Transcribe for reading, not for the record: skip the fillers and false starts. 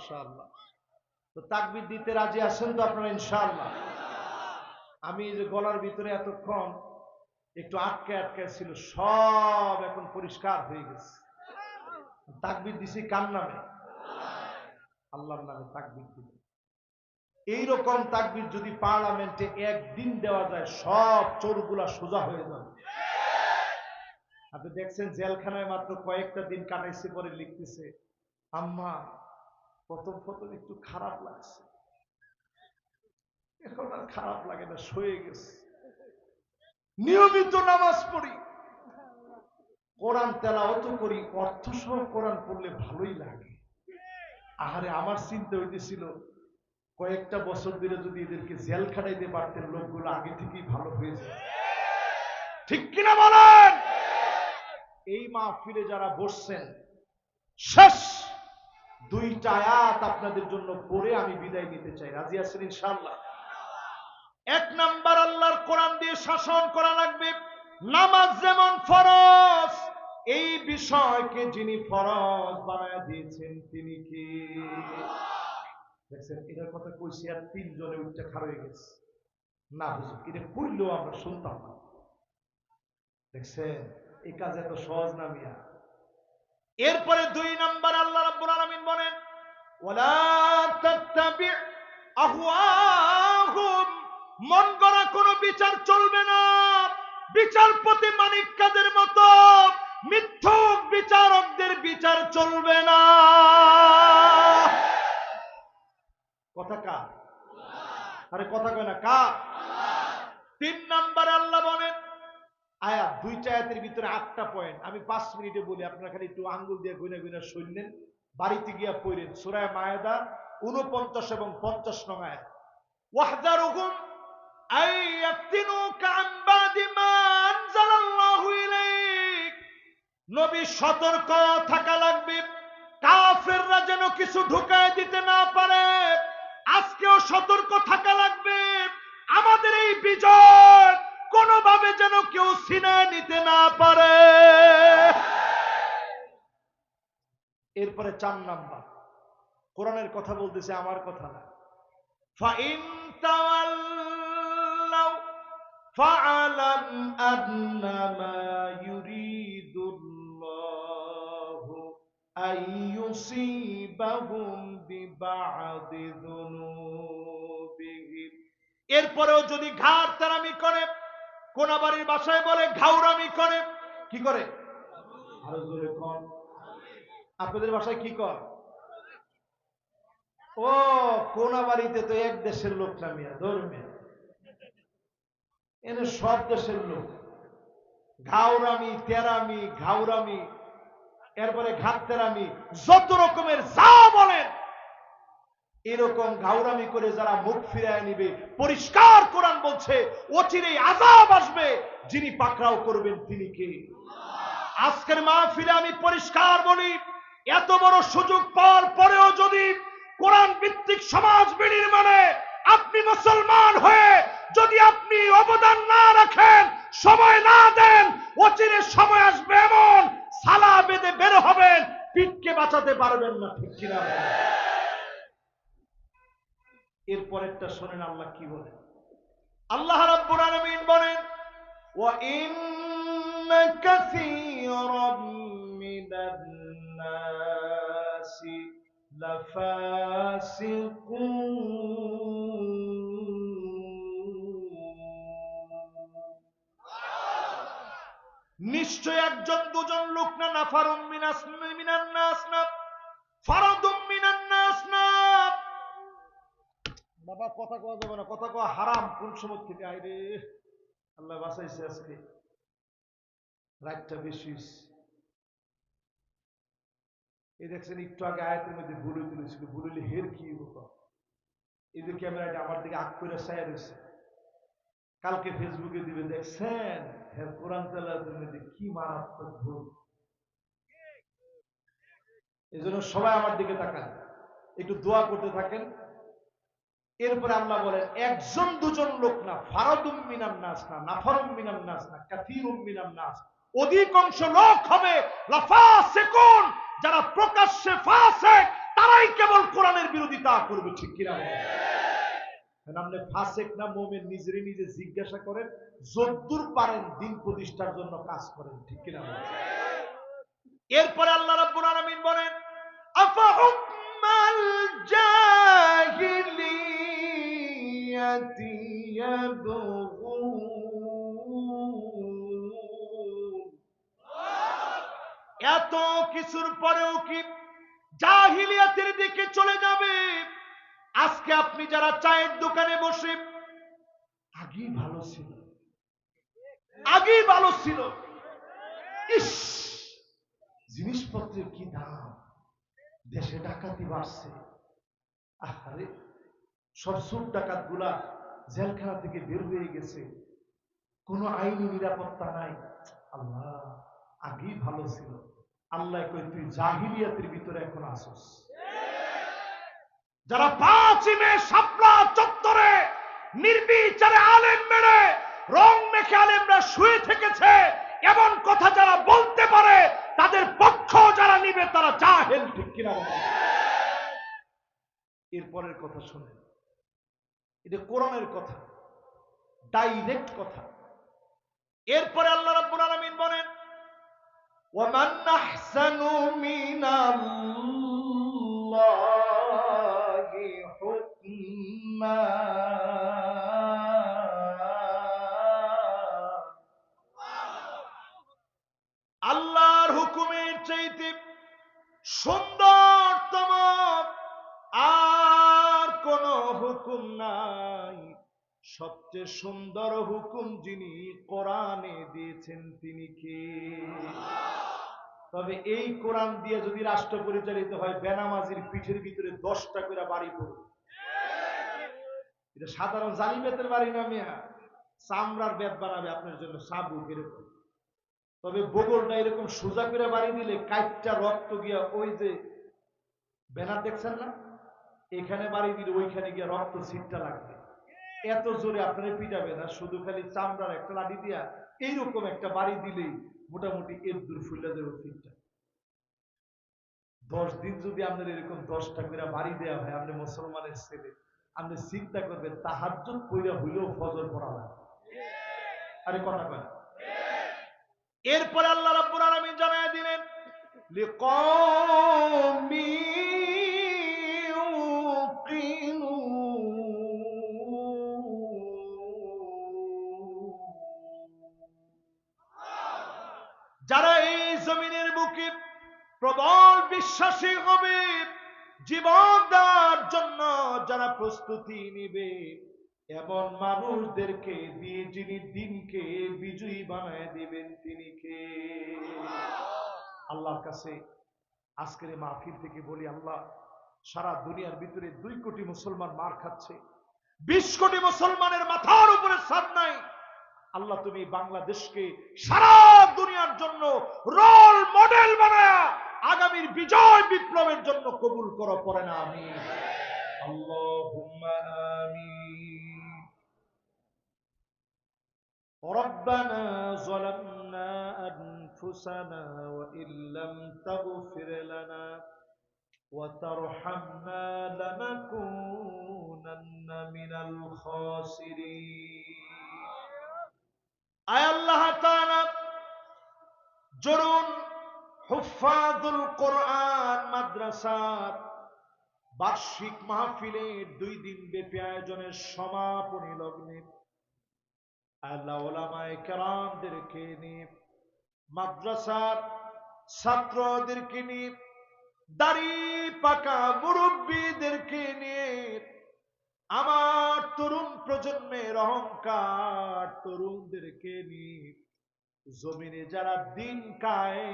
মাশাআল্লাহ। তো তাকবীর দিতে রাজি আছেন তো আপনারা ইনশাআল্লাহ? আমি যে গলার ভিতরে এতক্ষণ একটু আটকে আটকে ছিল, সব এখন পরিষ্কার হয়ে গেছে। তাকবীর দিছি কার নামে? আল্লাহর নামে তাকবীর দিল। এইরকম তাকবীর যদি পার্লামেন্টে একদিন দেওয়া যায়, সব চোরগুলা সোজা হয়ে যাবে। আপনি দেখছেন জেলখানায় মাত্র কয়েকটা দিন কাটাইছে, পরে লিখতেছে, আম্মা প্রথম প্রথম একটু খারাপ লাগছে, এখন আর খারাপ লাগে না, সয়ে গেছে। নিয়মিত নামাজ পড়ি, কোরআন তেলাওয়াত করি, অর্থ সহ কোরআন পড়লে ভালোই লাগে। আহারে, আমার চিন্তা হইতেছিল কয়েকটা বছর ধরে যদি এদেরকে জেল খাটাইতে পারতেন, লোকগুলো আগে থেকেই ভালো হয়ে যায়। ঠিক কিনা বলেন? এই মাহফিলে যারা বসছেন, শেষ দুইটা আয়াত আপনাদের জন্য পড়ে আমি বিদায় নিতে চাই। রাজি আছেন ইনশাআল্লাহ? এক নাম্বার, আল্লাহর কোরআন দিয়ে শাসন করা লাগবে। নামাজ যেমন ফরজ, এই বিষয়কে যিনি ফরজ বানায় দিয়েছেন তিনি কি? দেখছেন, এটার কথা কইছি আর তিনজনে উঠতে খাড়া হয়ে গেছে। না হুজুর, এটা করলেও আমরা শুনতাম না। দেখছেন, এই কাজ এত সহজ না মিয়া। এরপরে দুই নাম্বার, আল্লাহ রাব্বুল আলামিন বলেন, ওয়ালা তাত্তাবি আহওয়াহুম, মন গড়া কোনো বিচার চলবে না। বিচারপতি মানিক কাদের মতো মিথ্যুক বিচারকদের বিচার চলবে না। কথা কার? আরে কথা কয় না, কার? তিন নাম্বার আল্লাহ বলেন, আয়াত, দুইটা আয়াতের ভিতরে 8টা পয়েন্ট, আমি 5 মিনিটে বলি, আপনারা খালি একটু আঙ্গুল দিয়ে গুনে গুনে শুনলেন, বাড়িতে গিয়া পড়েন। সূরা মায়েদা 49 এবং 50 নং আয়াত। ওয়াহযারুহুম আইয়াফতিনুকা আন বাদি মা আনজালাল্লাহু ইলাইক, নবী সতর্ক থাকা লাগবে, কাফেররা যেন কিছু ঢুকায় দিতে না পারে। আজকেও সতর্ক থাকা লাগবে, আমাদের এই বিজয় কোনোভাবে যেন কেউ ছিনিয়ে নিতে না পারে। এরপরে 4 নাম্বার, কোরআনের কথা বলতেছে, আমার কথা না। ফাইন তাওয়াল্লাউ ফাআলাম আন্নামা ইউরিদুল্লাহু আইয়ুসিবাহুম বিবাদি যুনুবিহিম। এরপরেও যদি ঘাড় তারামি করে, কোনাবাড়ির ভাষায় বলে ঘাউরামি করে, কি করে? আরো জোরে কোন। আপনাদের ভাষায় কি কর? ও, কোনাবাড়িতে তো এক দেশের লোক নামিয়া ধর্মে, এনে সব দেশের লোক। ঘাউরামি, তেরামি, ঘাউরামি, এরপরে ঘাট তেরামি, যত রকমের যা বলেন, এরকম ঘাউরামি করে যারা মুখ ফিরায় নিবে, পরিষ্কার কোরআন বলছে অচিরেই আযাব আসবে, যিনি পাকড়াও করবেন তিনি কে? আজকের মাহফিলে আমি পরিষ্কার বলি, এত বড় সুযোগ পাওয়ার পরেও যদি কোরআন ভিত্তিক সমাজ বিনির্মাণে আপনি মুসলমান হয়ে যদি আপনি অবদান না রাখেন, সময় না দেন, অচিরে সময় আসবে এমন সালা বেঁধে বের হবেন, পিঠকে বাঁচাতে পারবেন না। ঠিক কিনা? এরপরেরটা শোনেন আল্লাহ কি বলেন। আল্লাহ রাব্বুল আলামিন বলেন, ওয়া ইন্না কাসীরাম মিনান নাসি লাফাসিকুন, নিশ্চয় একজন দুজন লোক না, নাফারুম মিনান নাস না, ফারাদুম মিনান নাস না। বাবা কথা কওয়া যাবে না, কথা কওয়া হারাম। কোন সময় থেকে আইরে আল্লাহ বাঁচাইছে, আজকে রাতটা বেশি। এই দেখছেন একটু আগে আয়াতের মধ্যে ভুল তুলেছিল, ভুল হইলে হের কি হতো। এই যে ক্যামেরাটা আমার দিকে আগ করে ছায়া রয়েছে, কালকে ফেসবুকে দিবে, দেখছেন হ্যাঁ কোরআন তেলাওয়াতের মধ্যে কি মারাত্মক ভুল। এই জন্য সবাই আমার দিকে তাকান, একটু দোয়া করতে থাকেন। এরপরে আল্লাহ বলেন, একজন দুজন লোক না, ফারাদুম মিনান নাস না, নাফারুম মিনান নাস না, কাসীরুম মিনান নাস, অধিকাংশ লোক হবে লাফাসিকুন, যারা প্রকাশ্যে ফাসিক, তারাই কেবল কোরআনের বিরোধিতা করবে, ঠিক কিনা বলেন? আপনি ফাসেক না মুমিন নিজেরই নিজে জিজ্ঞাসা করেন, যদ্দূর পারেন দিন প্রতিষ্ঠার জন্য কাজ করেন, ঠিক কিনা বলেন? এরপরে আল্লাহ রাব্বুল আলামিন বলেন, আফা হুকমাল জাহিলিয়াতি ইয়াবগুন। এত কিছুর পরেও কি জাহিলিয়াতের দিকে চলে যাবে? আজকে আপনি যারা চায়ের দোকানে বসে, আগেই ভালো ছিল, আগেই ভালো ছিল, ইস জিনিসপত্রের কি দাম, দেশে ডাকাতি বাড়ছে, আরে সব সুদ ডাকাত গুলা জেলখানা থেকে বের হয়ে গেছে, কোনো আইনি নিরাপত্তা নাই। আল্লাহ আগেই ভালো ছিল। আল্লাহ কই তুই জাহিলিয়াতের ভিতরে এখন আসস। যারা 5 মে শাপলা চত্বরে নির্বিচারে আলেম মেরে রং মেখে আলেমরা শুয়ে থেকেছে, এমন কথা যারা বলতে পারে তাদের পক্ষ যারা নিবে তারা জাহেল, ঠিক কিনা বলেন? এরপরের কথা শুনেন, এটা কোরআনের কথা, ডাইরেক্ট কথা। এরপরে আল্লাহ রাব্বুল আলামিন বলেন, ওয়ামান আহসানু মিনাল্লাহি হুকমা। আল্লাহর হুকুমের চাইতে সুন্দরতম আর কোন হুকুম নাই। সবচেয়ে সুন্দর হুকুম যিনি কোরআনে দিয়েছেন তিনি কে? তবে এই কোরআন দিয়ে যদি রাষ্ট্র পরিচালিত হয়, বেনামাজির পিঠের ভিতরে 10টা করে বাড়ি পড়বে। এটা সাধারণ জালি বেতের বাড়ি না মিয়া, চামড়ার বেত বানাবে আপনার জন্য, সাবু এরকম। তবে বগলটা এরকম সোজা করে বাড়ি দিলে কাইটটা রক্ত গিয়া ওই যে ব্যানার দেখছেন না, এখানে বাড়ি দিলে ওইখানে গিয়া রক্ত ছিটটা লাগবে। এত জোরে আপনারা পিটাবে না, শুধু খালি চামড়ার একটা লাঠি দিয়া এইরকম একটা বাড়ি দিলেই মোটামুটি এর দূর ফুলে যাবে ফিটটা। 10 দিন যদি আপনার এরকম 10টা করে বাড়ি দেওয়া হয়, আপনি মুসলমানের ছেলে, আপনি চিন্তা করবেন তাহাজ্জুদ পইরা হইলেও ফজর পড়া লাগে। আরে কথা কয়। এরপরে আল্লাহ রাব্বুল আলামিন জানায় দিলেন, লিকাওমি যারা এই জমিনের বুকে প্রবল বিশ্বাসী হবে, জীবন দেওয়ার জন্য যারা প্রস্তুতি নিবে, এমন মানুষদেরকে দিয়ে যিনি দিনকে বিজয়ী বানায় দিবেন তিনি কে? আল্লাহর কাছে আজকের এই মাহফিল থেকে বলি, আল্লাহ সারা দুনিয়ার ভিতরে 2 কোটি মুসলমান মার খাচ্ছে, 20 কোটি মুসলমানের মাথার উপরে ছাদ নাই। আল্লাহ তুমি বাংলাদেশকে সারা দুনিয়ার জন্য রোল মডেল বানায়া আগামীর বিজয় বিপ্লবের জন্য কবুল করো, পড়ে না আমিন। আল্লাহুম্মা আমিন। রব্বানা যালামনা আনফুসানা ওয়া ইল্লাম তাগফির লানা ওয়া তারহামনা লানাকুনান্না মিনাল খাসিরিন। আয় আল্লাহ তাআলা, জরুন হুফাজুল কোরআন মাদ্রাসার বার্ষিক মাহফিলের 2 দিন ব্যাপী আয়োজনের সমাপনী লগ্নে আল্লাহ উলামায়ে কেরামদেরকে নিয়ে, মাদ্রাসার ছাত্রদেরকে নিয়ে, দাড়ি পাকা মুরব্বীদেরকে নিয়ে, আমার তরুণ প্রজন্মের অহংকার তরুণদেরকে নিয়ে জমিনে যারা দিন কায়েম